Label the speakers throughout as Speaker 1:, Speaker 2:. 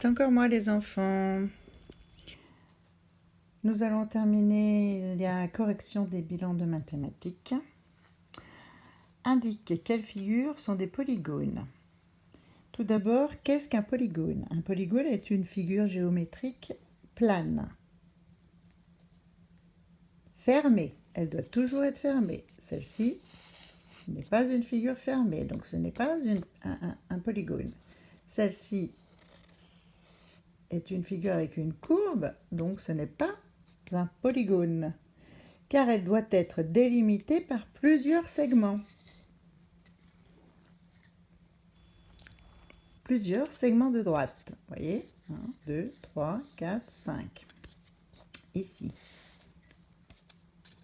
Speaker 1: C'est encore moi les enfants. Nous allons terminer la correction des bilans de mathématiques. Indique quelles figures sont des polygones. Tout d'abord, qu'est-ce qu'un polygone? Un polygone est une figure géométrique plane. Fermée. Elle doit toujours être fermée. Celle-ci n'est pas une figure fermée, donc ce n'est pas un polygone. Celle-ci est une figure avec une courbe, donc ce n'est pas un polygone, car elle doit être délimitée par plusieurs segments. Plusieurs segments de droite. Vous voyez, 1, 2, 3, 4, 5. Ici.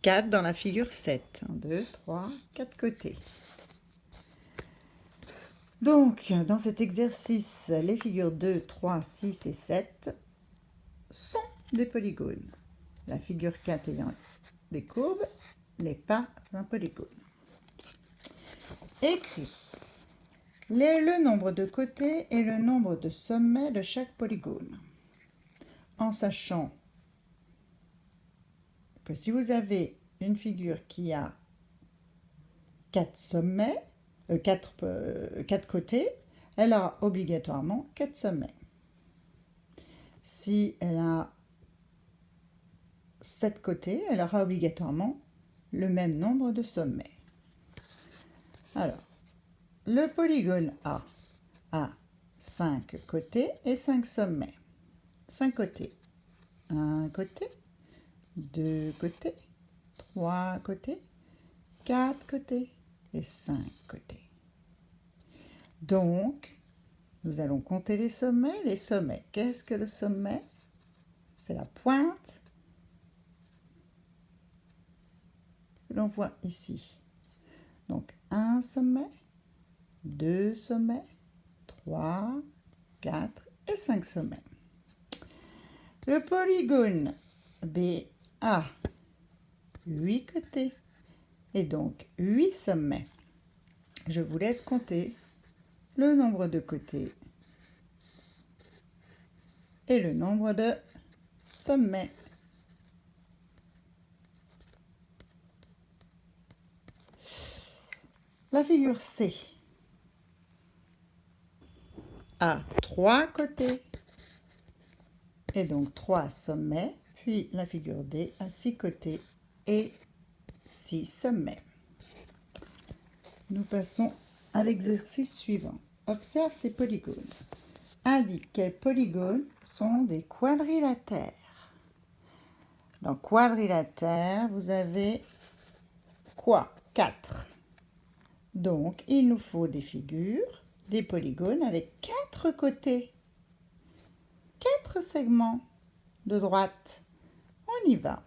Speaker 1: 4 dans la figure 7. 1, 2, 3, 4 côtés. Donc, dans cet exercice, les figures 2, 3, 6 et 7 sont des polygones. La figure 4 ayant des courbes n'est pas un polygone. Écrit le nombre de côtés et le nombre de sommets de chaque polygone. En sachant que si vous avez une figure qui a 4 sommets, 4 côtés, elle aura obligatoirement 4 sommets. Si elle a 7 côtés, elle aura obligatoirement le même nombre de sommets. Alors, le polygone A a 5 côtés et 5 sommets. 5 côtés. 1 côté, 2 côtés, 3 côtés, 4 côtés et 5 côtés. Donc, nous allons compter les sommets. Les sommets, qu'est-ce que le sommet? C'est la pointe que l'on voit ici. Donc, un sommet, 2 sommets, 3, 4 et 5 sommets. Le polygone B a 8 côtés et donc 8 sommets. Je vous laisse compter le nombre de côtés et le nombre de sommets. La figure C a 3 côtés et donc 3 sommets, puis la figure D a 6 côtés et 6 sommets. Nous passons à l'exercice suivant. Observe ces polygones. Indique quels polygones sont des quadrilatères. Dans quadrilatère, vous avez quoi? 4. Donc, il nous faut des figures, des polygones avec 4 côtés, 4 segments de droite. On y va.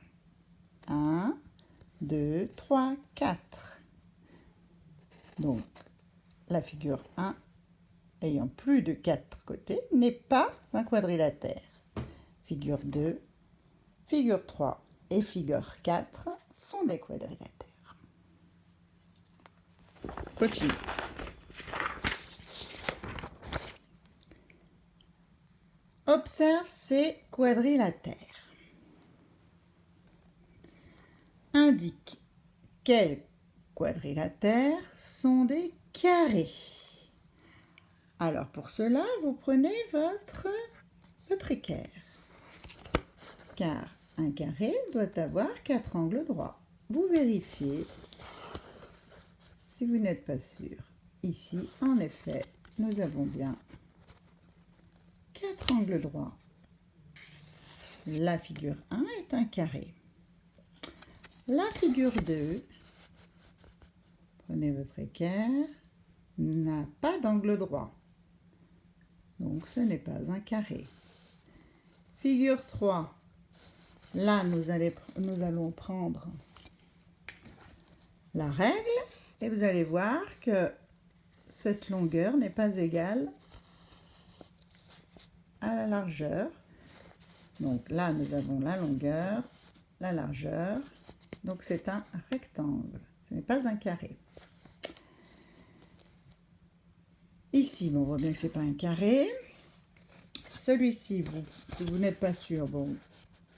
Speaker 1: 1, 2, 3, 4. Donc, la figure 1, ayant plus de 4 côtés, n'est pas un quadrilatère. Figure 2, figure 3 et figure 4 sont des quadrilatères. Continue. Observe ces quadrilatères. Indique quels quadrilatères sont des carrés. Alors pour cela, vous prenez votre équerre. Car un carré doit avoir 4 angles droits. Vous vérifiez si vous n'êtes pas sûr. Ici, en effet, nous avons bien 4 angles droits. La figure 1 est un carré. La figure 2, prenez votre équerre, n'a pas d'angle droit. Donc ce n'est pas un carré. Figure 3, là nous allons prendre la règle et vous allez voir que cette longueur n'est pas égale à la largeur. Donc là nous avons la longueur, la largeur, donc c'est un rectangle, ce n'est pas un carré. Ici, on voit bien que ce n'est pas un carré. celui-ci, si vous n'êtes pas sûr, bon,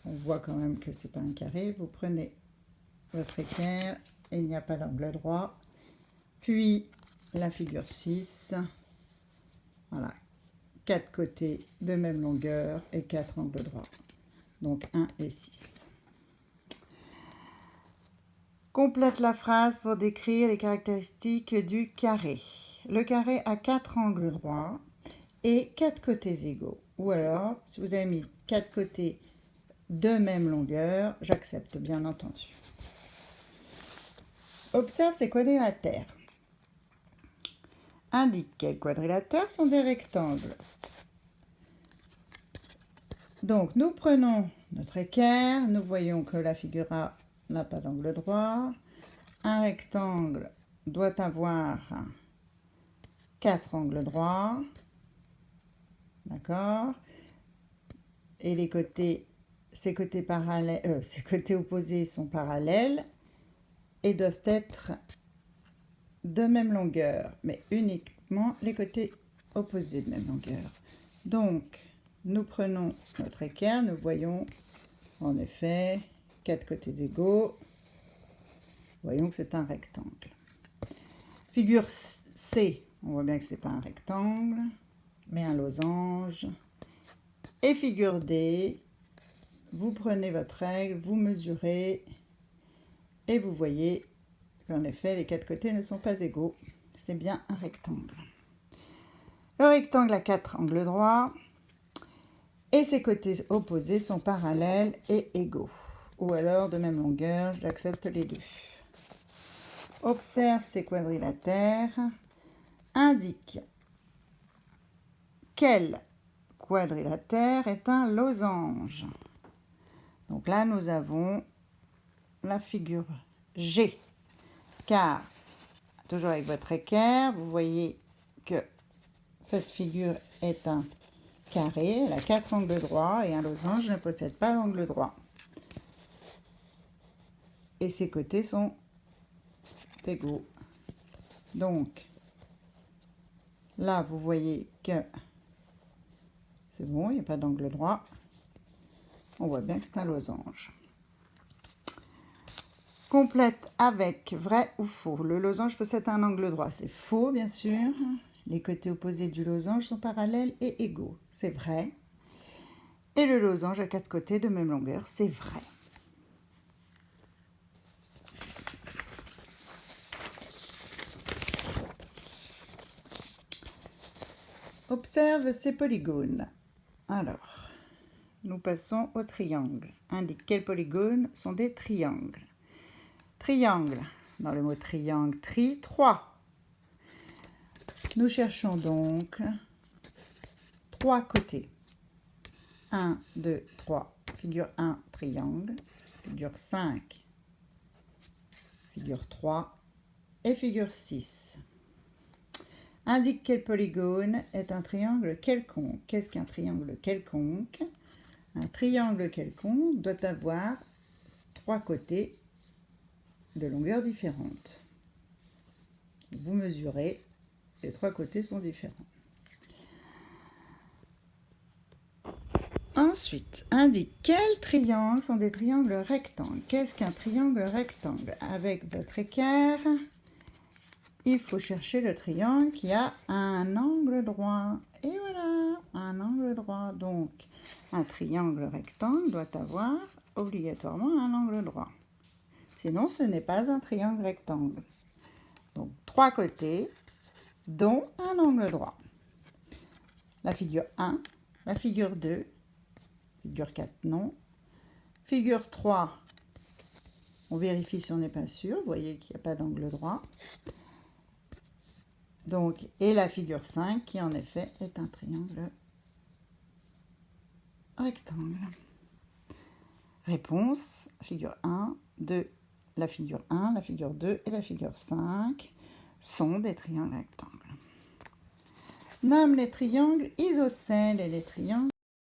Speaker 1: on voit quand même que c'est pas un carré. Vous prenez votre équerre, et il n'y a pas d'angle droit. Puis la figure 6. Voilà, 4 côtés de même longueur et 4 angles droits. Donc 1 et 6. Complète la phrase pour décrire les caractéristiques du carré. Le carré a 4 angles droits et 4 côtés égaux. Ou alors, si vous avez mis 4 côtés de même longueur, j'accepte bien entendu. Observe ces quadrilatères. Indique quels quadrilatères sont des rectangles. Donc, nous prenons notre équerre, nous voyons que la figure A n'a pas d'angle droit. Un rectangle doit avoir 4 angles droits. D'accord? Et les côtés, ces côtés opposés sont parallèles et doivent être de même longueur, mais uniquement les côtés opposés de même longueur. Donc, nous prenons notre équerre, nous voyons en effet 4 côtés égaux. Voyons que c'est un rectangle. Figure C, on voit bien que ce n'est pas un rectangle, mais un losange. Et figure D, vous prenez votre règle, vous mesurez, et vous voyez qu'en effet, les 4 côtés ne sont pas égaux. C'est bien un rectangle. Le rectangle a 4 angles droits, et ses côtés opposés sont parallèles et égaux. Ou alors de même longueur, j'accepte les deux. Observe ces quadrilatères. Indique quel quadrilatère est un losange. Donc là, nous avons la figure G. Car, toujours avec votre équerre, vous voyez que cette figure est un carré. Elle a 4 angles droits et un losange ne possède pas d'angle droit. Et ses côtés sont égaux. Donc, là, vous voyez que c'est bon, il n'y a pas d'angle droit. On voit bien que c'est un losange. Complète avec vrai ou faux. Le losange possède un angle droit. C'est faux, bien sûr. Les côtés opposés du losange sont parallèles et égaux. C'est vrai. Et le losange a 4 côtés de même longueur. C'est vrai. Observe ces polygones. Alors, nous passons au triangle. Indique quels polygones sont des triangles. Triangle, dans le mot triangle, 3. Nous cherchons donc 3 côtés. 1, 2, 3. Figure 1, triangle. Figure 5, figure 3 et figure 6. Indique quel polygone est un triangle quelconque. Qu'est-ce qu'un triangle quelconque? Un triangle quelconque doit avoir 3 côtés de longueur différente. Vous mesurez, les 3 côtés sont différents. Ensuite, indique quels triangles sont des triangles rectangles. Qu'est-ce qu'un triangle rectangle? Avec votre équerre, il faut chercher le triangle qui a un angle droit. Et voilà, un angle droit. Donc, un triangle rectangle doit avoir obligatoirement un angle droit. Sinon, ce n'est pas un triangle rectangle. Donc, 3 côtés, dont un angle droit. La figure 1, la figure 2, figure 4, non. Figure 3, on vérifie si on n'est pas sûr. Vous voyez qu'il n'y a pas d'angle droit. Donc, et la figure 5, qui en effet est un triangle rectangle. Réponse, figure 1, 2, la figure 1, la figure 2 et la figure 5 sont des triangles rectangles. Nomme les triangles isocèles et les triangles